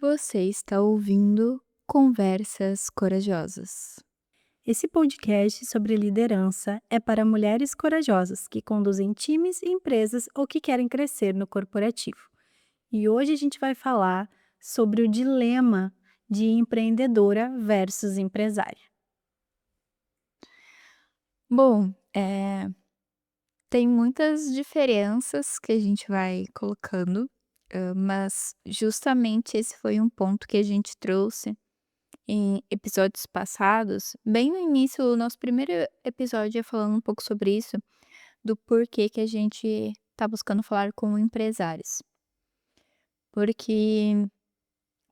Você está ouvindo Conversas Corajosas. Esse podcast sobre liderança é para mulheres corajosas que conduzem times e empresas ou que querem crescer no corporativo. E hoje a gente vai falar sobre o dilema de empreendedora versus empresária. Bom, tem muitas diferenças que a gente vai colocando, mas justamente esse foi um ponto que a gente trouxe em episódios passados. Bem no início, o nosso primeiro episódio é falando um pouco sobre isso, do porquê que a gente está buscando falar com empresários. Porque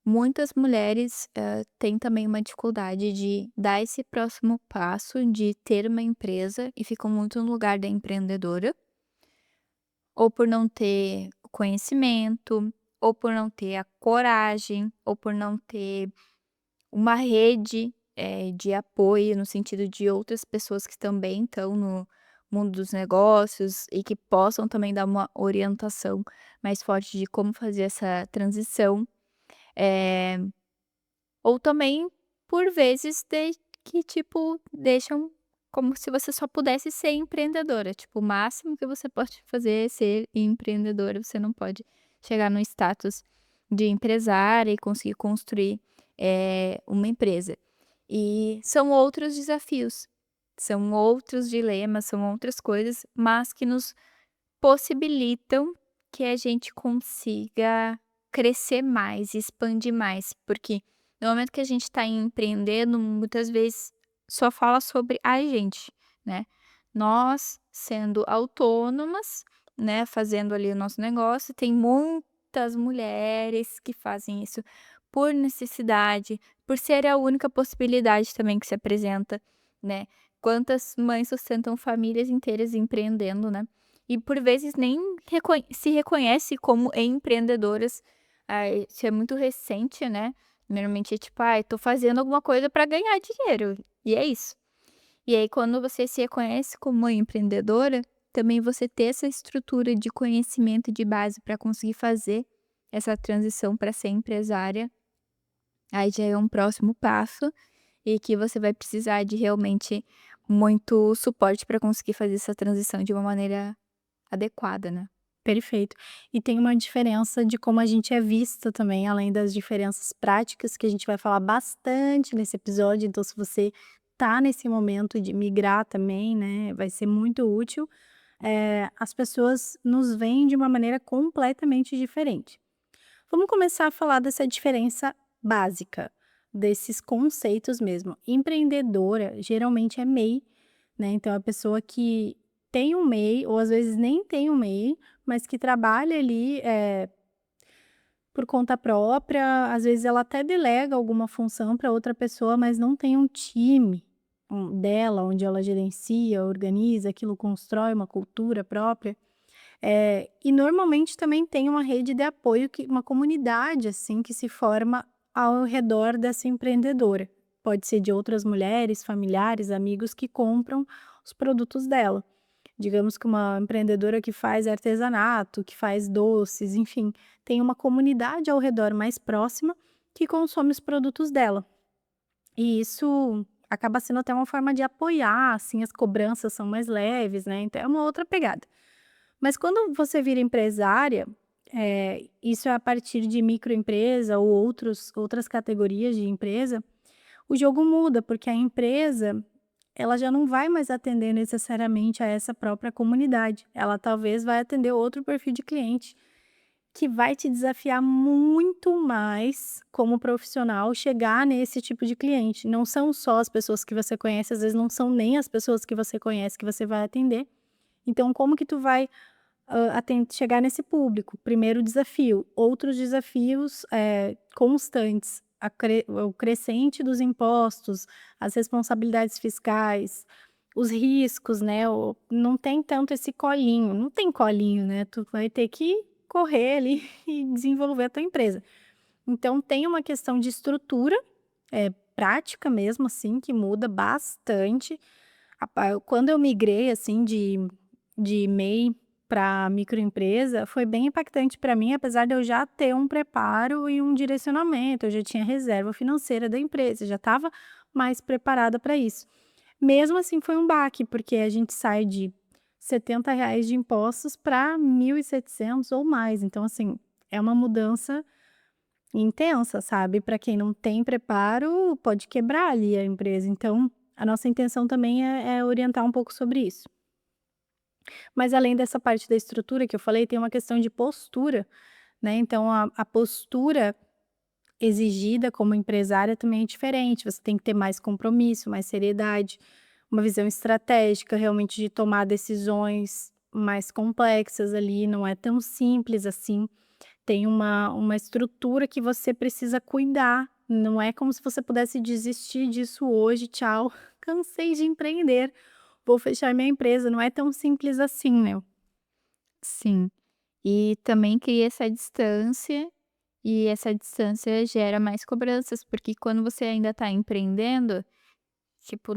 muitas mulheres, têm também uma dificuldade de dar esse próximo passo de ter uma empresa e ficam muito no lugar da empreendedora, ou por não ter o conhecimento, ou por não ter a coragem, ou por não ter uma rede, de apoio, no sentido de outras pessoas que também estão no mundo dos negócios e que possam também dar uma orientação mais forte de como fazer essa transição. Eh Ou também, por vezes, que, tipo, deixam como se você só pudesse ser empreendedora, tipo, o máximo que você pode fazer é ser empreendedora, você não pode chegar no status de empresária e conseguir construir, uma empresa. E são outros desafios, são outros dilemas, são outras coisas, mas que nos possibilitam que a gente consiga crescer mais, expandir mais, porque no momento que a gente está empreendendo, muitas vezes só fala sobre a gente, né. Nós sendo autônomas, né, fazendo ali o nosso negócio, tem muitas mulheres que fazem isso por necessidade, por ser a única possibilidade também que se apresenta, né. Quantas mães sustentam famílias inteiras empreendendo, né. E por vezes nem se reconhece como empreendedoras, isso é muito recente, né, normalmente é tipo: "Ai, tô fazendo alguma coisa para ganhar dinheiro", e é isso. E aí quando você se reconhece como uma empreendedora, também você ter essa estrutura de conhecimento de base para conseguir fazer essa transição para ser empresária, aí já é um próximo passo, e que você vai precisar de realmente muito suporte para conseguir fazer essa transição de uma maneira adequada, né. Perfeito. E tem uma diferença de como a gente é vista também, além das diferenças práticas, que a gente vai falar bastante nesse episódio. Então, se você tá nesse momento de migrar também, né, vai ser muito útil. As pessoas nos veem de uma maneira completamente diferente. Vamos começar a falar dessa diferença básica, desses conceitos mesmo. Empreendedora geralmente é MEI, né? Então, é a pessoa que tem um MEI, ou às vezes nem tem um MEI, mas que trabalha ali por conta própria. Às vezes ela até delega alguma função para outra pessoa, mas não tem um time dela, onde ela gerencia, organiza, aquilo constrói uma cultura própria. E normalmente também tem uma rede de apoio, uma comunidade, assim, que se forma ao redor dessa empreendedora. Pode ser de outras mulheres, familiares, amigos que compram os produtos dela. Digamos que uma empreendedora que faz artesanato, que faz doces, enfim, tem uma comunidade ao redor mais próxima que consome os produtos dela. E isso acaba sendo até uma forma de apoiar, assim, as cobranças são mais leves, né? Então é uma outra pegada. Mas quando você vira empresária, isso é a partir de microempresa ou outras categorias de empresa, o jogo muda, porque a empresa, ela já não vai mais atender necessariamente a essa própria comunidade. Ela talvez vai atender outro perfil de cliente, que vai te desafiar muito mais como profissional chegar nesse tipo de cliente. Não são só as pessoas que você conhece, às vezes não são nem as pessoas que você conhece que você vai atender. Então como que tu vai chegar nesse público? Primeiro desafio, outros desafios, constantes, o crescente dos impostos, as responsabilidades fiscais, os riscos, né, não tem tanto esse colinho, não tem colinho, né, tu vai ter que correr ali e desenvolver a tua empresa. Então tem uma questão de estrutura, prática mesmo, assim, que muda bastante. Quando eu migrei, assim, de MEI para microempresa foi bem impactante para mim, apesar de eu já ter um preparo e um direcionamento, eu já tinha reserva financeira da empresa, já estava mais preparada para isso. Mesmo assim foi um baque, porque a gente sai de R$ 70 de impostos para 1.700 ou mais, então assim, é uma mudança intensa, sabe, para quem não tem preparo, pode quebrar ali a empresa, então a nossa intenção também é orientar um pouco sobre isso. Mas além dessa parte da estrutura que eu falei, tem uma questão de postura, né, então a postura exigida como empresária também é diferente, você tem que ter mais compromisso, mais seriedade, uma visão estratégica realmente de tomar decisões mais complexas ali, não é tão simples assim. Tem uma estrutura que você precisa cuidar, não é como se você pudesse desistir disso hoje, tchau, cansei de empreender, vou fechar minha empresa, não é tão simples assim, né. Sim. E também cria essa distância, e essa distância gera mais cobranças, porque quando você ainda está empreendendo, tipo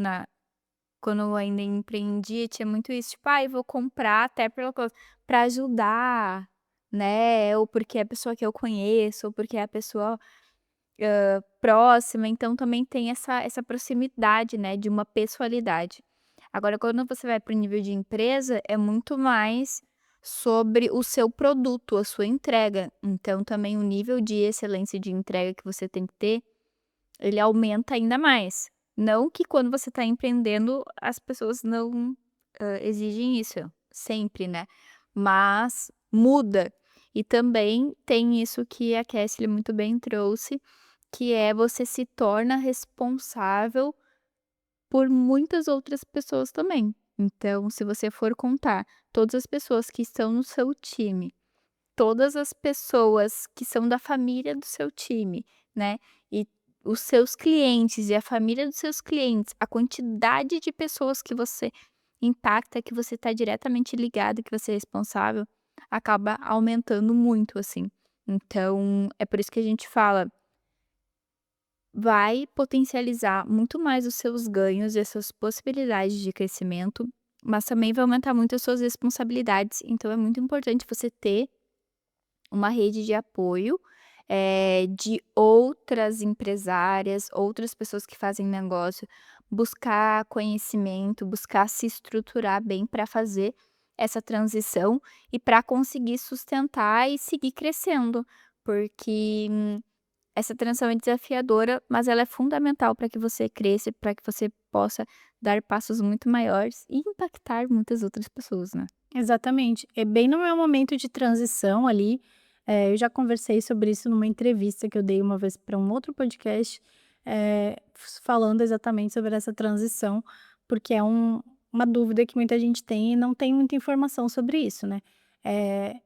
quando eu ainda empreendia, tinha muito isso, tipo: "Ai, vou comprar até pela coisa pra ajudar", né, ou porque é a pessoa que eu conheço, ou porque é a pessoa, próxima, então também tem essa proximidade, né, de uma pessoalidade. Agora quando você vai para o nível de empresa, é muito mais sobre o seu produto, a sua entrega, então também o nível de excelência de entrega que você tem que ter, ele aumenta ainda mais. Não que quando você está empreendendo as pessoas não, exigem isso, sempre, né, mas muda. E também tem isso que a Cassie muito bem trouxe, que é você se torna responsável por muitas outras pessoas também. Então, se você for contar todas as pessoas que estão no seu time, todas as pessoas que são da família do seu time, né, e os seus clientes e a família dos seus clientes, a quantidade de pessoas que você impacta, que você está diretamente ligado, que você é responsável, acaba aumentando muito, assim. Então, é por isso que a gente fala, vai potencializar muito mais os seus ganhos e as suas possibilidades de crescimento, mas também vai aumentar muito as suas responsabilidades. Então é muito importante você ter uma rede de apoio, de outras empresárias, outras pessoas que fazem negócio, buscar conhecimento, buscar se estruturar bem para fazer essa transição e para conseguir sustentar e seguir crescendo, porque essa transição é desafiadora, mas ela é fundamental para que você cresça, para que você possa dar passos muito maiores e impactar muitas outras pessoas, né. Exatamente, é bem no meu momento de transição ali, eu já conversei sobre isso numa entrevista que eu dei uma vez para um outro podcast, falando exatamente sobre essa transição, porque é uma dúvida que muita gente tem e não tem muita informação sobre isso, né. Eh,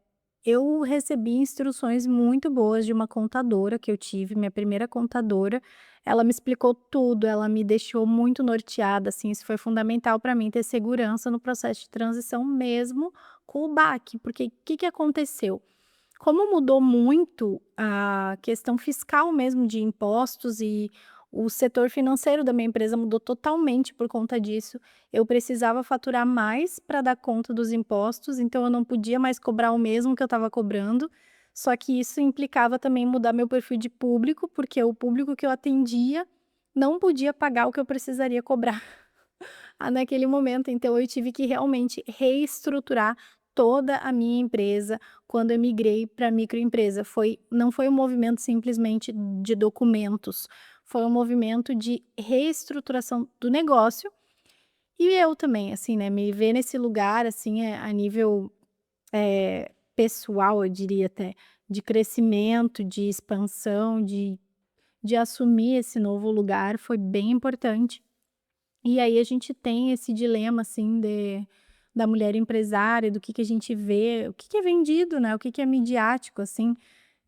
eu recebi instruções muito boas de uma contadora que eu tive, minha primeira contadora, ela me explicou tudo, ela me deixou muito norteada, assim, isso foi fundamental para mim ter segurança no processo de transição mesmo com o baque, porque o que que aconteceu? Como mudou muito a questão fiscal mesmo de impostos e o setor financeiro da minha empresa mudou totalmente por conta disso, eu precisava faturar mais para dar conta dos impostos, então eu não podia mais cobrar o mesmo que eu estava cobrando, só que isso implicava também mudar meu perfil de público, porque o público que eu atendia não podia pagar o que eu precisaria cobrar naquele momento, então eu tive que realmente reestruturar toda a minha empresa quando eu migrei para microempresa. Não foi um movimento simplesmente de documentos, foi um movimento de reestruturação do negócio e eu também, assim, né, me ver nesse lugar, assim, a nível, pessoal, eu diria até, de crescimento, de expansão, de assumir esse novo lugar foi bem importante. E aí a gente tem esse dilema, assim, da mulher empresária, do que a gente vê, o que é vendido, né, o que é midiático, assim,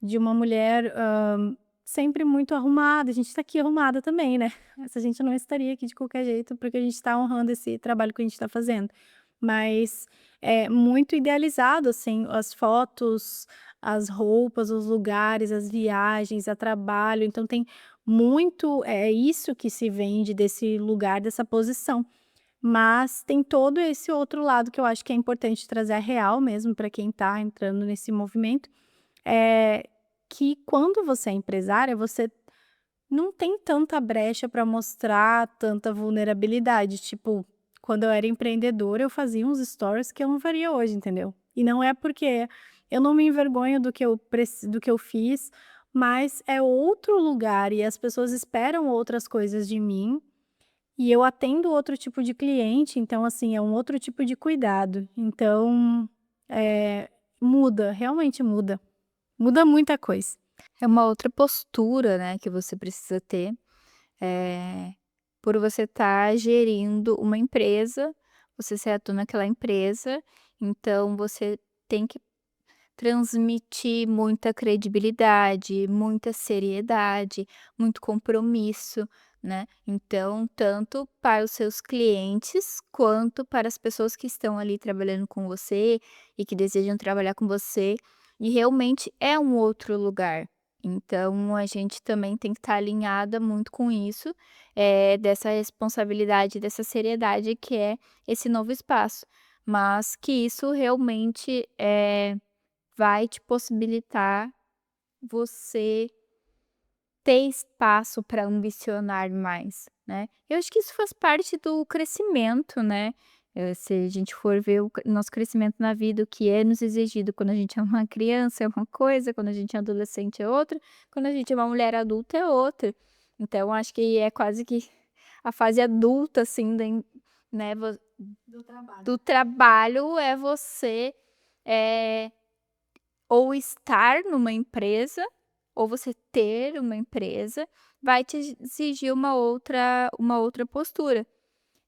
de uma mulher, sempre muito arrumada, a gente está aqui arrumada também, né, se a gente não estaria aqui de qualquer jeito, porque a gente está honrando esse trabalho que a gente está fazendo. Mas é muito idealizado, assim, as fotos, as roupas, os lugares, as viagens, a trabalho, então tem muito é isso que se vende desse lugar, dessa posição. Mas tem todo esse outro lado que eu acho que é importante trazer a real mesmo para quem está entrando nesse movimento, é que quando você é empresária, você não tem tanta brecha para mostrar tanta vulnerabilidade, tipo, quando eu era empreendedora, eu fazia uns stories que eu não faria hoje, entendeu. E não é porque eu não me envergonho do que eu fiz, mas é outro lugar e as pessoas esperam outras coisas de mim, e eu atendo outro tipo de cliente, então, assim, é um outro tipo de cuidado. Então, muda, realmente muda. Muda muita coisa. É uma outra postura, né, que você precisa ter, eh, por você estar gerindo uma empresa, você ser a dona daquela empresa, então você tem que transmitir muita credibilidade, muita seriedade, muito compromisso, né. Então, tanto para os seus clientes, quanto para as pessoas que estão ali trabalhando com você e que desejam trabalhar com você, e realmente é um outro lugar. Então, a gente também tem que estar alinhada muito com isso, dessa responsabilidade, dessa seriedade que é esse novo espaço. Mas que isso realmente, vai te possibilitar você ter espaço para ambicionar mais, né. Eu acho que isso faz parte do crescimento, né, se a gente for ver o nosso crescimento na vida, o que é nos exigido quando a gente é uma criança é uma coisa, quando a gente é adolescente é outra, quando a gente é uma mulher adulta é outra. Então acho que é quase que a fase adulta, assim, né, Do trabalho. do trabalho é você, eh ou estar numa empresa, ou você ter uma empresa, vai te exigir uma outra postura.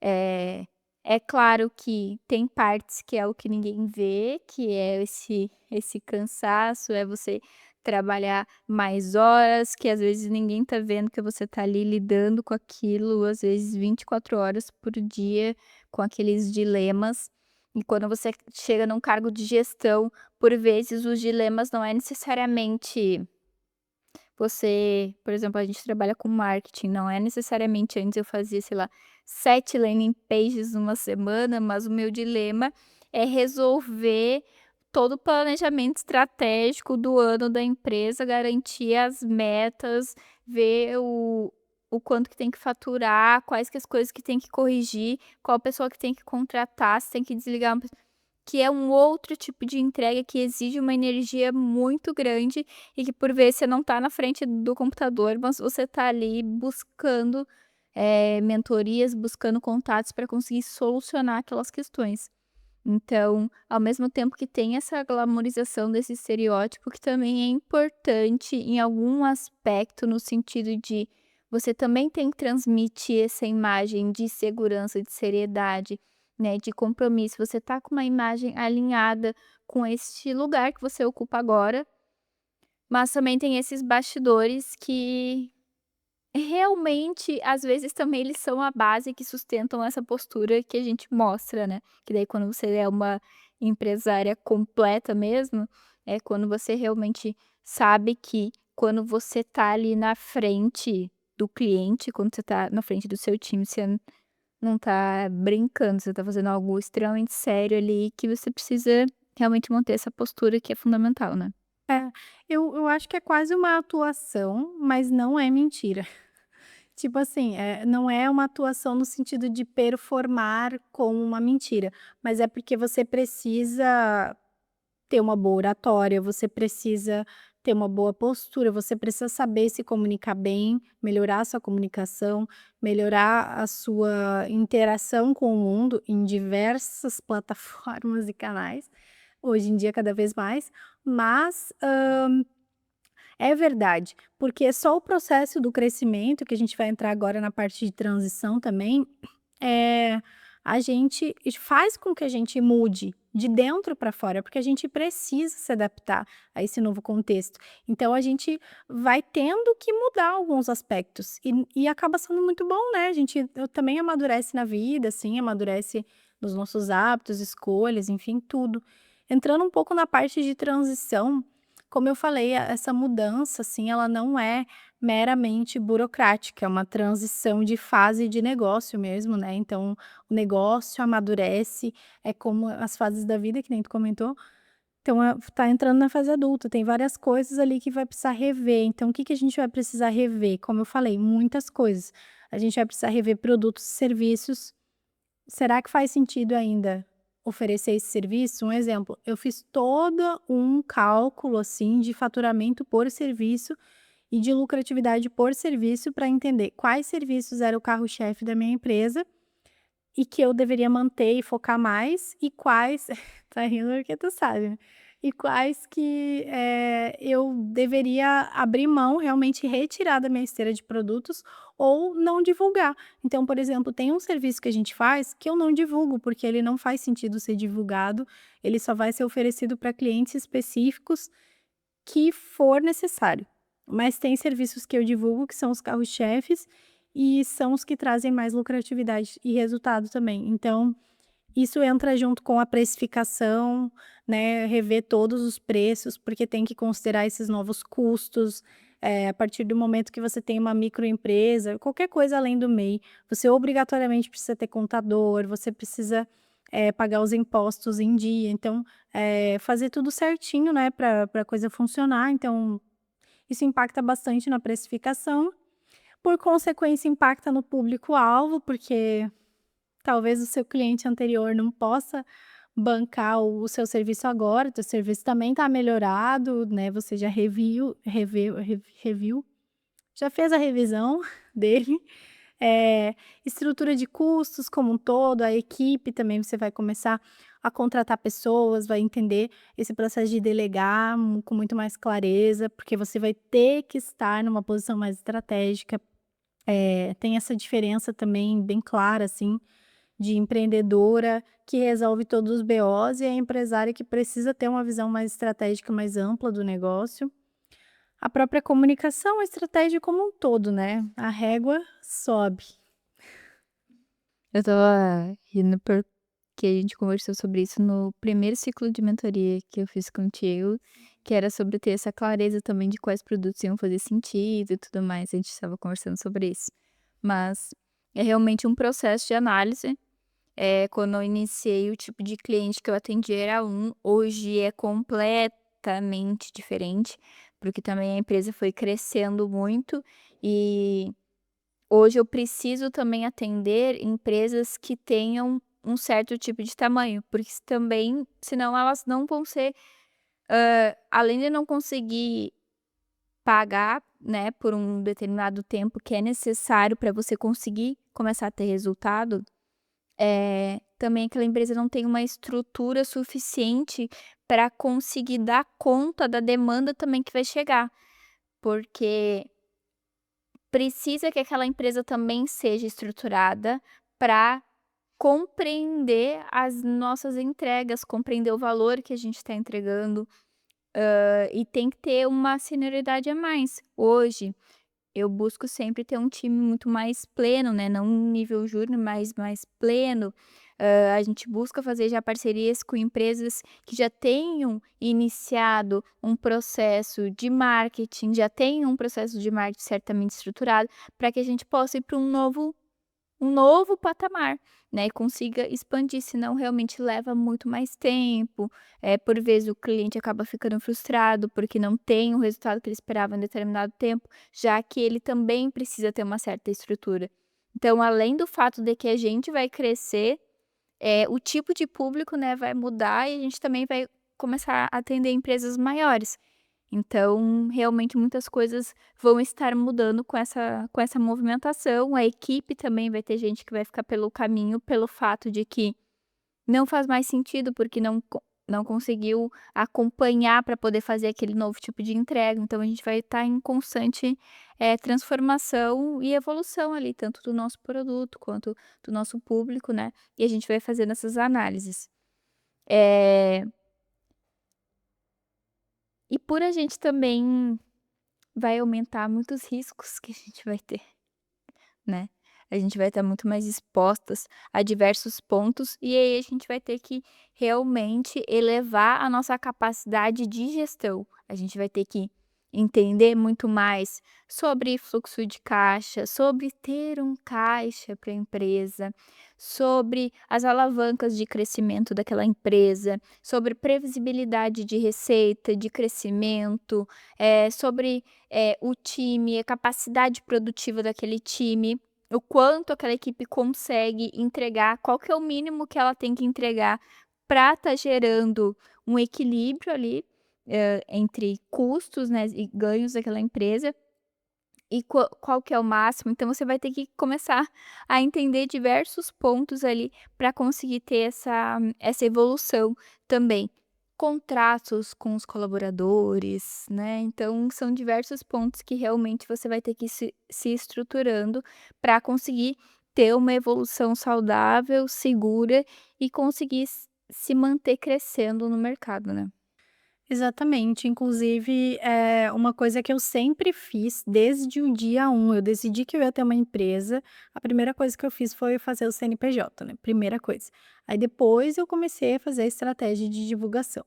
Eh, é claro que tem partes que é o que ninguém vê, que é esse cansaço, é você trabalhar mais horas, que às vezes ninguém tá vendo que você tá ali lidando com aquilo, às vezes 24 horas por dia, com aqueles dilemas. E quando você chega num cargo de gestão, por vezes os dilemas não é necessariamente você, por exemplo, a gente trabalha com marketing, não é necessariamente antes eu fazia, sei lá, 7 landing pages numa semana, mas o meu dilema é resolver todo o planejamento estratégico do ano da empresa, garantir as metas, ver o quanto que tem que faturar, quais que as coisas que tem que corrigir, qual pessoa que tem que contratar, se tem que desligar uma que é um outro tipo de entrega que exige uma energia muito grande e que por vezes você não está na frente do computador, mas você está ali buscando, mentorias, buscando contatos para conseguir solucionar aquelas questões. Então, ao mesmo tempo que tem essa glamorização desse estereótipo, que também é importante em algum aspecto, no sentido de você também tem que transmitir essa imagem de segurança, de seriedade, né, de compromisso. Você tá com uma imagem alinhada com este lugar que você ocupa agora, mas também tem esses bastidores que realmente, às vezes, também eles são a base que sustentam essa postura que a gente mostra, né. Que daí quando você é uma empresária completa mesmo, é quando você realmente sabe que quando você tá ali na frente do cliente, quando você tá na frente do seu time, você não tá brincando, você tá fazendo algo extremamente sério ali, que você precisa realmente manter essa postura que é fundamental, né. É, eu acho que é quase uma atuação, mas não é mentira. Tipo assim, não é uma atuação no sentido de performar como uma mentira, mas é porque você precisa ter uma boa oratória, você precisa ter uma boa postura, você precisa saber se comunicar bem, melhorar a sua comunicação, melhorar a sua interação com o mundo em diversas plataformas e canais, hoje em dia cada vez mais, mas, é verdade, porque só o processo do crescimento, que a gente vai entrar agora na parte de transição também, é a gente faz com que a gente mude de dentro para fora, porque a gente precisa se adaptar a esse novo contexto. Então a gente vai tendo que mudar alguns aspectos e acaba sendo muito bom, né, a gente também amadurece na vida, assim, amadurece nos nossos hábitos, escolhas, enfim, tudo. Entrando um pouco na parte de transição, como eu falei, essa mudança, assim, ela não é meramente burocrática, é uma transição de fase de negócio mesmo, né, então o negócio amadurece, é como as fases da vida que nem tu comentou, então tá entrando na fase adulta, tem várias coisas ali que vai precisar rever, então o que que a gente vai precisar rever? Como eu falei, muitas coisas. A gente vai precisar rever produtos e serviços. Será que faz sentido ainda oferecer esse serviço? Um exemplo, eu fiz todo um cálculo, assim, de faturamento por serviço e de lucratividade por serviço para entender quais serviços era o carro-chefe da minha empresa e que eu deveria manter e focar mais, e quais tá rindo porque tu sabe, né. E quais que, eu deveria abrir mão, realmente retirar da minha esteira de produtos ou não divulgar. Então, por exemplo, tem um serviço que a gente faz que eu não divulgo, porque ele não faz sentido ser divulgado, ele só vai ser oferecido para clientes específicos que for necessário. Mas tem serviços que eu divulgo, que são os carros-chefes, e são os que trazem mais lucratividade e resultado também. Então, isso entra junto com a precificação, né, rever todos os preços, porque tem que considerar esses novos custos. A partir do momento que você tem uma microempresa, qualquer coisa além do MEI, você obrigatoriamente precisa ter contador, você precisa, pagar os impostos em dia. Então, fazer tudo certinho, né, para a coisa funcionar. Então, isso impacta bastante na precificação, por consequência impacta no público-alvo, porque talvez o seu cliente anterior não possa bancar o seu serviço agora, o teu serviço também está melhorado, né, você já reviu, já fez a revisão dele, estrutura de custos como um todo, a equipe também você vai começar a contratar pessoas, vai entender esse processo de delegar com muito mais clareza, porque você vai ter que estar numa posição mais estratégica, tem essa diferença também bem clara, assim, de empreendedora que resolve todos os BOs e a empresária que precisa ter uma visão mais estratégica, mais ampla do negócio. A própria comunicação, a estratégia como um todo, né, a régua sobe. Eu estava rindo porque a gente conversou sobre isso no primeiro ciclo de mentoria que eu fiz contigo, que era sobre ter essa clareza também de quais produtos iam fazer sentido e tudo mais, a gente estava conversando sobre isso. Mas é realmente um processo de análise. Quando eu iniciei, o tipo de cliente que eu atendi era um, hoje é completamente diferente, porque também a empresa foi crescendo muito e hoje eu preciso também atender empresas que tenham um certo tipo de tamanho, porque também, senão elas não vão ser, além de não conseguir pagar, né, por um determinado tempo que é necessário para você conseguir começar a ter resultado, também aquela empresa não tem uma estrutura suficiente para conseguir dar conta da demanda também que vai chegar, porque precisa que aquela empresa também seja estruturada para compreender as nossas entregas, compreender o valor que a gente está entregando, e tem que ter uma senioridade a mais. Hoje, eu busco sempre ter um time muito mais pleno, né, não um nível júnior, mas mais pleno. A gente busca fazer já parcerias com empresas que já tenham iniciado um processo de marketing, já tenham um processo de marketing certamente estruturado, para que a gente possa ir para um novo patamar, né, e consiga expandir, senão realmente leva muito mais tempo, por vezes o cliente acaba ficando frustrado, porque não tem o resultado que ele esperava em determinado tempo, já que ele também precisa ter uma certa estrutura. Então, além do fato de que a gente vai crescer, o tipo de público, né, vai mudar e a gente também vai começar a atender empresas maiores. Então, realmente muitas coisas vão estar mudando com essa movimentação. A equipe também vai ter gente que vai ficar pelo caminho, pelo fato de que não faz mais sentido, porque não conseguiu acompanhar para poder fazer aquele novo tipo de entrega. Então a gente vai estar em constante, transformação e evolução ali, tanto do nosso produto quanto do nosso público, né, e a gente vai fazendo essas análises. Eh, e por a gente também vai aumentar muitos riscos que a gente vai ter, né. A gente vai estar muito mais expostas a diversos pontos, e aí a gente vai ter que realmente elevar a nossa capacidade de gestão. A gente vai ter que entender muito mais sobre fluxo de caixa, sobre ter um caixa para a empresa, sobre as alavancas de crescimento daquela empresa, sobre previsibilidade de receita, de crescimento, sobre, o time, a capacidade produtiva daquele time, o quanto aquela equipe consegue entregar, qual que é o mínimo que ela tem que entregar para estar gerando um equilíbrio ali, entre custos, né, e ganhos daquela empresa, e qual que é o máximo. Então você vai ter que começar a entender diversos pontos ali para conseguir ter essa evolução também. Contratos com os colaboradores, né, então são diversos pontos que realmente você vai ter que se estruturando para conseguir ter uma evolução saudável, segura e conseguir se manter crescendo no mercado, né. Exatamente, inclusive, uma coisa que eu sempre fiz desde o dia um, eu decidi que eu ia ter uma empresa, a primeira coisa que eu fiz foi fazer o CNPJ, né, primeira coisa. Aí depois eu comecei a fazer a estratégia de divulgação.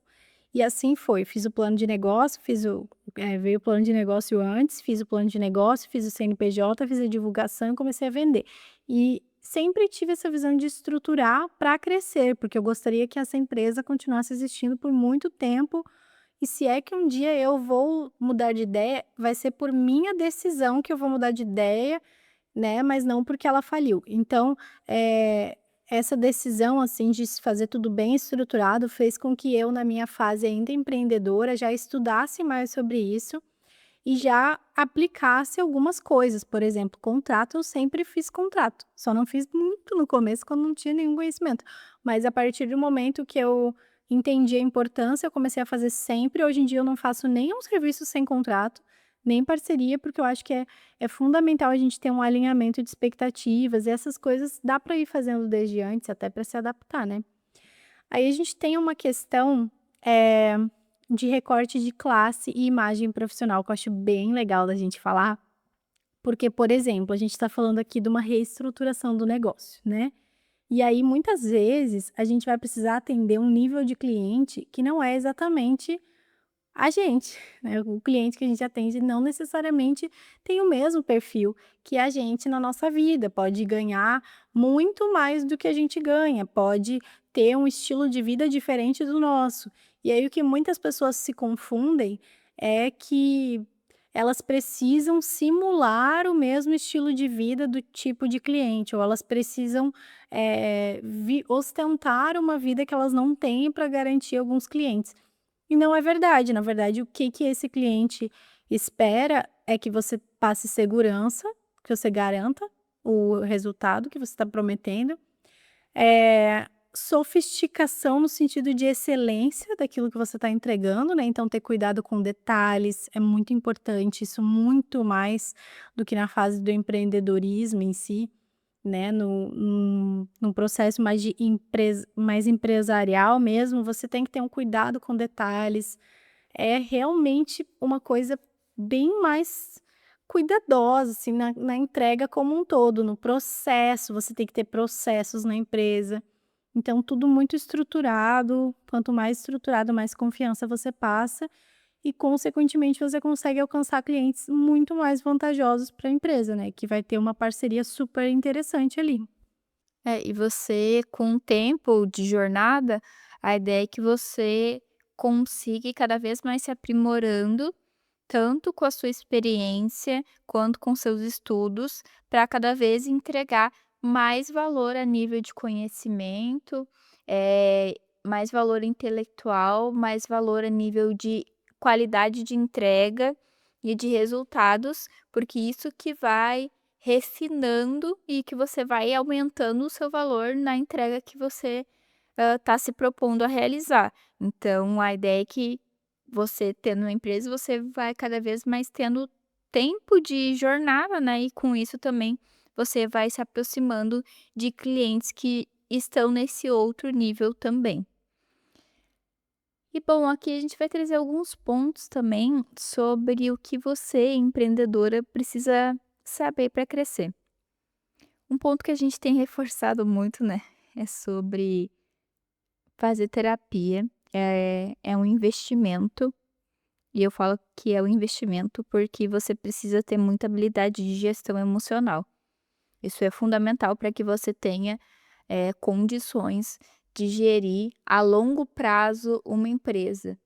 E assim foi, fiz o plano de negócio, veio o plano de negócio antes, fiz o plano de negócio, fiz o CNPJ, fiz a divulgação e comecei a vender. E sempre tive essa visão de estruturar para crescer, porque eu gostaria que essa empresa continuasse existindo por muito tempo e se é que um dia eu vou mudar de ideia, vai ser por minha decisão que eu vou mudar de ideia, né, mas não porque ela faliu. Então, essa decisão, assim, de se fazer tudo bem estruturado, fez com que eu, na minha fase ainda empreendedora, já estudasse mais sobre isso e já aplicasse algumas coisas. Por exemplo, contrato, eu sempre fiz contrato, só não fiz muito no começo, quando não tinha nenhum conhecimento. Mas a partir do momento que eu entendi a importância, eu comecei a fazer sempre. Hoje em dia eu não faço nenhum serviço sem contrato, nem parceria, porque eu acho que é fundamental a gente ter um alinhamento de expectativas, e essas coisas dá para ir fazendo desde antes, até para se adaptar, né. Aí a gente tem uma questão, eh, de recorte de classe e imagem profissional, que eu acho bem legal da gente falar, porque, por exemplo, a gente está falando aqui de uma reestruturação do negócio, né. E aí, muitas vezes, a gente vai precisar atender um nível de cliente que não é exatamente a gente, né, o cliente que a gente atende não necessariamente tem o mesmo perfil que a gente na nossa vida, pode ganhar muito mais do que a gente ganha, pode ter um estilo de vida diferente do nosso. E aí o que muitas pessoas se confundem é que elas precisam simular o mesmo estilo de vida do tipo de cliente, ou elas precisam, ostentar uma vida que elas não têm para garantir alguns clientes. E não é verdade, na verdade, o que que esse cliente espera é que você passe segurança, que você garanta o resultado que você está prometendo, sofisticação no sentido de excelência daquilo que você está entregando, né, então ter cuidado com detalhes é muito importante, isso muito mais do que na fase do empreendedorismo em si, né, num processo mais empresarial mesmo, você tem que ter um cuidado com detalhes, é realmente uma coisa bem mais cuidadosa, assim, na entrega como um todo, no processo, você tem que ter processos na empresa. Então tudo muito estruturado, quanto mais estruturado, mais confiança você passa e consequentemente você consegue alcançar clientes muito mais vantajosos para a empresa, né, que vai ter uma parceria super interessante ali. É, e você com o tempo de jornada, a ideia é que você consiga ir cada vez mais se aprimorando, tanto com a sua experiência quanto com seus estudos, para cada vez entregar mais valor a nível de conhecimento, mais valor intelectual, mais valor a nível de qualidade de entrega e de resultados, porque isso que vai refinando e que você vai aumentando o seu valor na entrega que você está se propondo a realizar. Então, a ideia é que você tendo uma empresa, você vai cada vez mais tendo tempo de jornada, né, e com isso também você vai se aproximando de clientes que estão nesse outro nível também. E bom, aqui a gente vai trazer alguns pontos também sobre o que você, empreendedora, precisa saber para crescer. Um ponto que a gente tem reforçado muito, né, é sobre fazer terapia. É um investimento E eu falo que é um investimento, porque você precisa ter muita habilidade de gestão emocional. Isso é fundamental para que você tenha, condições de gerir a longo prazo uma empresa.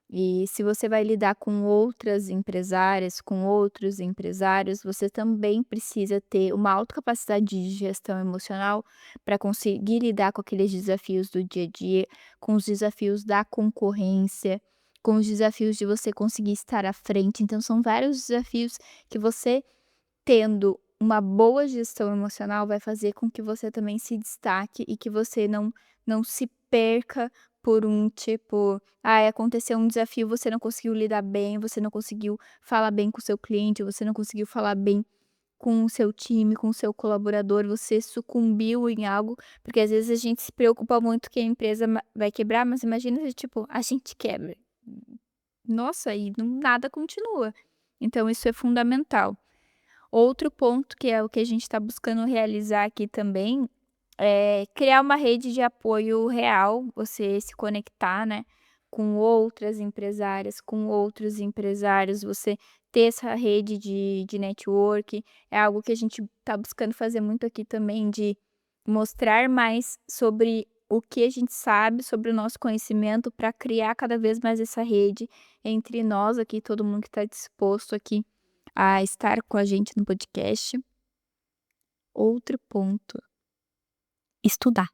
E se você vai lidar com outras empresárias, com outros empresários, você também precisa ter uma alta capacidade de gestão emocional para conseguir lidar com aqueles desafios do dia a dia, com os desafios da concorrência, com os desafios de você conseguir estar à frente. Então, são vários desafios que você, tendo uma boa gestão emocional, vai fazer com que você também se destaque e que você não se perca por um tipo, aconteceu um desafio, você não conseguiu lidar bem, você não conseguiu falar bem com o seu cliente, você não conseguiu falar bem com o seu time, com o seu colaborador, você sucumbiu em algo, porque às vezes a gente se preocupa muito que a empresa vai quebrar, mas imagina se, tipo, a gente quebra. Nossa, e nada continua. Então isso é fundamental. Outro ponto que é o que a gente está buscando realizar aqui também, é criar uma rede de apoio real, você se conectar, né, com outras empresárias, com outros empresários, você ter essa rede de network, é algo que a gente está buscando fazer muito aqui também, de mostrar mais sobre o que a gente sabe, sobre o nosso conhecimento, para criar cada vez mais essa rede entre nós aqui, todo mundo que está disposto aqui a estar com a gente no podcast. Outro ponto, estudar.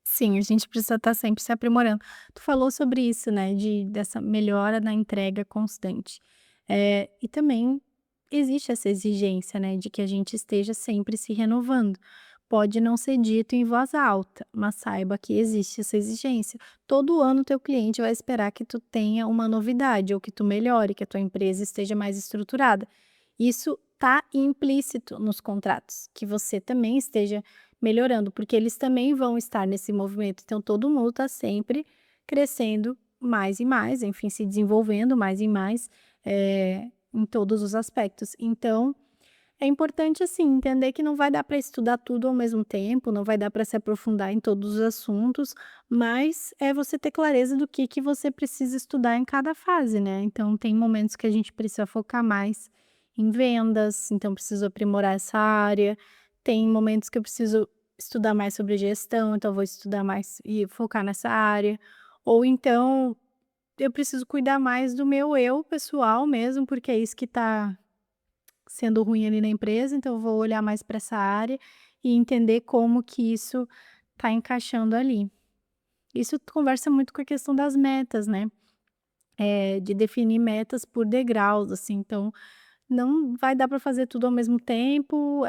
Sim, a gente precisa estar sempre se aprimorando. Tu falou sobre isso, né, dessa melhora na entrega constante. E também existe essa exigência, né, de que a gente esteja sempre se renovando. Pode não ser dito em voz alta, mas saiba que existe essa exigência. Todo ano teu cliente vai esperar que tu tenha uma novidade ou que tu melhore, que a tua empresa esteja mais estruturada. Isso está implícito nos contratos, que você também esteja melhorando, porque eles também vão estar nesse movimento, então todo mundo está sempre crescendo mais e mais, enfim, se desenvolvendo mais e mais, em todos os aspectos. Então, é importante, assim, entender que não vai dar para estudar tudo ao mesmo tempo, não vai dar para se aprofundar em todos os assuntos, mas é você ter clareza do que você precisa estudar em cada fase, né. Então tem momentos que a gente precisa focar mais em vendas, então preciso aprimorar essa área, tem momentos que eu preciso estudar mais sobre gestão, então vou estudar mais e focar nessa área, ou então eu preciso cuidar mais do meu eu pessoal mesmo, porque é isso que está sendo ruim ali na empresa, então eu vou olhar mais para essa área e entender como que isso está encaixando ali. Isso conversa muito com a questão das metas, né, de definir metas por degraus, assim, então não vai dar para fazer tudo ao mesmo tempo,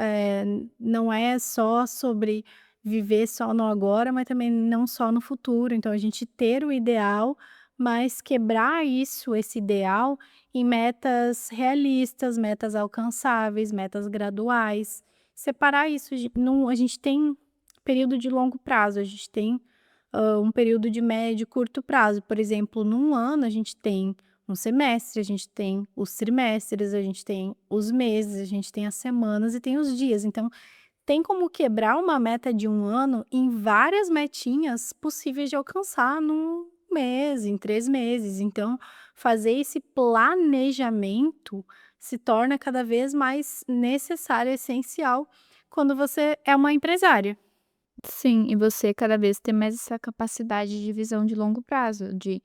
não é só sobre viver só no agora, mas também não só no futuro. Então a gente ter o ideal, mas quebrar isso, esse ideal, em metas realistas, metas alcançáveis, metas graduais. Separar isso de não a gente tem período de longo prazo, a gente tem, um período de médio e curto prazo. Por exemplo, num ano a gente tem um semestre, a gente tem os trimestres, a gente tem os meses, a gente tem as semanas e tem os dias. Então, tem como quebrar uma meta de um ano em várias metinhas possíveis de alcançar num mês, em 3 meses. Então, fazer esse planejamento se torna cada vez mais necessário, essencial, quando você é uma empresária. Sim, e você cada vez ter mais essa capacidade de visão de longo prazo, de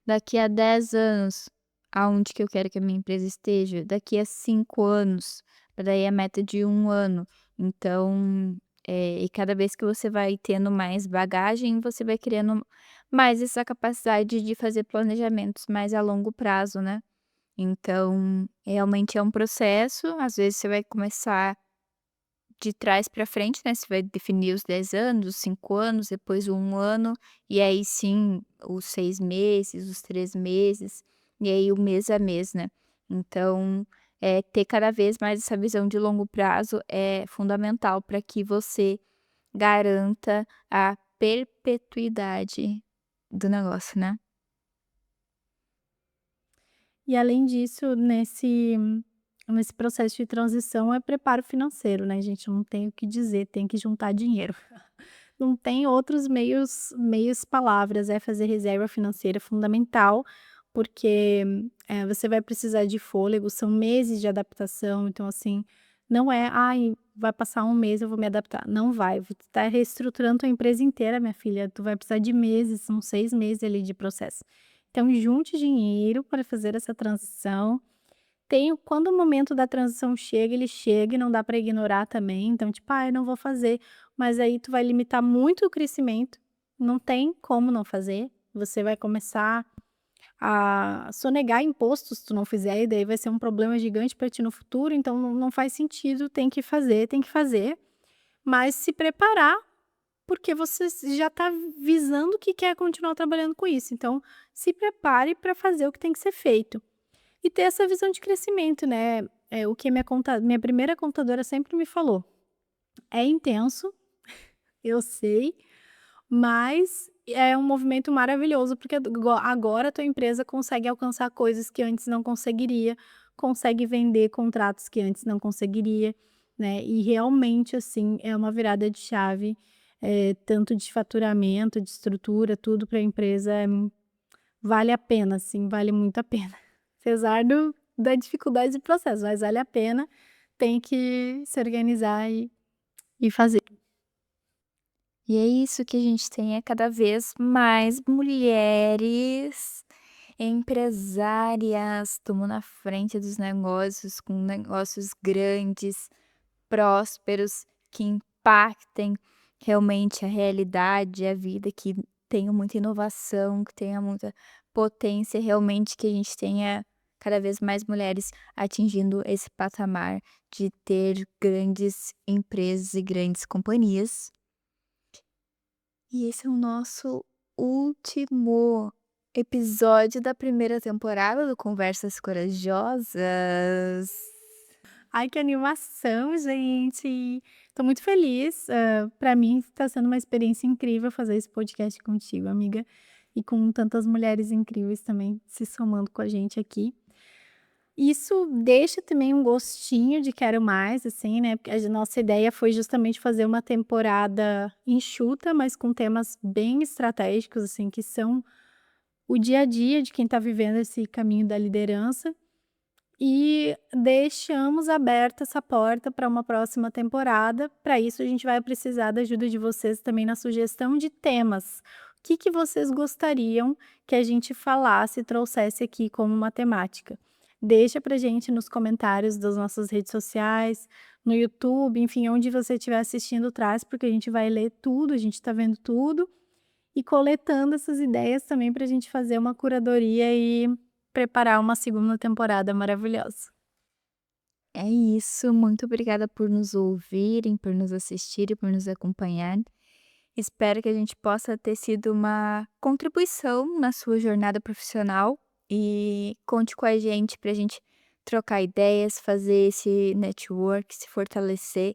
daqui a 10 anos, aonde que eu quero que a minha empresa esteja, daqui a 5 anos, para daí a meta de 1 ano. Então, e cada vez que você vai tendo mais bagagem, você vai criando mais essa capacidade de fazer planejamentos mais a longo prazo, né. Então, realmente é um processo, às vezes você vai começar de trás para frente, né, você vai definir os 10 anos, os 5 anos, depois o 1 ano, e aí sim os 6 meses, os 3 meses, e aí o mês a mês, né. Então, ter cada vez mais essa visão de longo prazo é fundamental para que você garanta a perpetuidade do negócio, né. E além disso, nesse processo de transição é preparo financeiro, né, gente, não tem o que dizer, tem que juntar dinheiro. Não tem outros meios palavras, é fazer reserva financeira fundamental porque, você vai precisar de fôlego, são meses de adaptação, então assim, não é: "Ai, vai passar um mês, eu vou me adaptar", não vai, você tá reestruturando tua empresa inteira, minha filha, tu vai precisar de meses, são 6 meses ali de processo. Então junte dinheiro para fazer essa transição, quando o momento da transição chega, ele chega e não dá para ignorar também, então tipo: "Ai, não vou fazer", mas aí tu vai limitar muito o crescimento, não tem como não fazer, você vai começar a sonegar imposto se tu não fizer, e daí vai ser um problema gigante para ti no futuro, então não faz sentido, tem que fazer, mas se preparar, porque você já está visando que quer continuar trabalhando com isso, então se prepare para fazer o que tem que ser feito. E ter essa visão de crescimento, né, é o que minha primeira contadora sempre me falou: "É intenso, eu sei, mas é um movimento maravilhoso, porque agora a tua empresa consegue alcançar coisas que antes não conseguiria, consegue vender contratos que antes não conseguiria, né, e realmente, assim, é uma virada de chave, tanto de faturamento, de estrutura, tudo para a empresa, vale a pena, assim, vale muito a pena. Apesar da dificuldade do processo, mas vale a pena, tem que se organizar e fazer. E é isso que a gente tem é cada vez mais mulheres empresárias tomando a frente dos negócios, com negócios grandes, prósperos, que impactem realmente a realidade, a vida, que tenham muita inovação, que tenha muita potência, realmente que a gente tenha cada vez mais mulheres atingindo esse patamar de ter grandes empresas e grandes companhias. E esse é o nosso último episódio da primeira temporada do Conversas Corajosas. Ai, que animação, gente. Tô muito feliz, pra mim tá sendo uma experiência incrível fazer esse podcast contigo, amiga, e com tantas mulheres incríveis também se somando com a gente aqui. Isso deixa também um gostinho de quero mais, assim, né, porque a nossa ideia foi justamente fazer uma temporada enxuta, mas com temas bem estratégicos, assim, que são o dia a dia de quem tá vivendo esse caminho da liderança. E deixamos aberta essa porta para uma próxima temporada. Para isso, a gente vai precisar da ajuda de vocês também na sugestão de temas. O que que vocês gostariam que a gente falasse e trouxesse aqui como uma temática? Deixa pra gente nos comentários das nossas redes sociais, no YouTube, enfim, onde você estiver assistindo, traz, porque a gente vai ler tudo, a gente está vendo tudo e coletando essas ideias também para a gente fazer uma curadoria e preparar uma segunda temporada maravilhosa. É isso, muito obrigada por nos ouvirem, por nos assistirem, por nos acompanhar. Espero que a gente possa ter sido uma contribuição na sua jornada profissional e conte com a gente para a gente trocar ideias, fazer esse network, se fortalecer,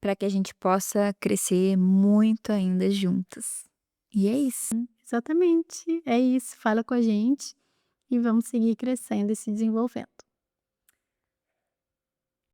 para que a gente possa crescer muito ainda juntas. E é isso. Exatamente, é isso, fala com a gente e vamos seguir crescendo e se desenvolvendo.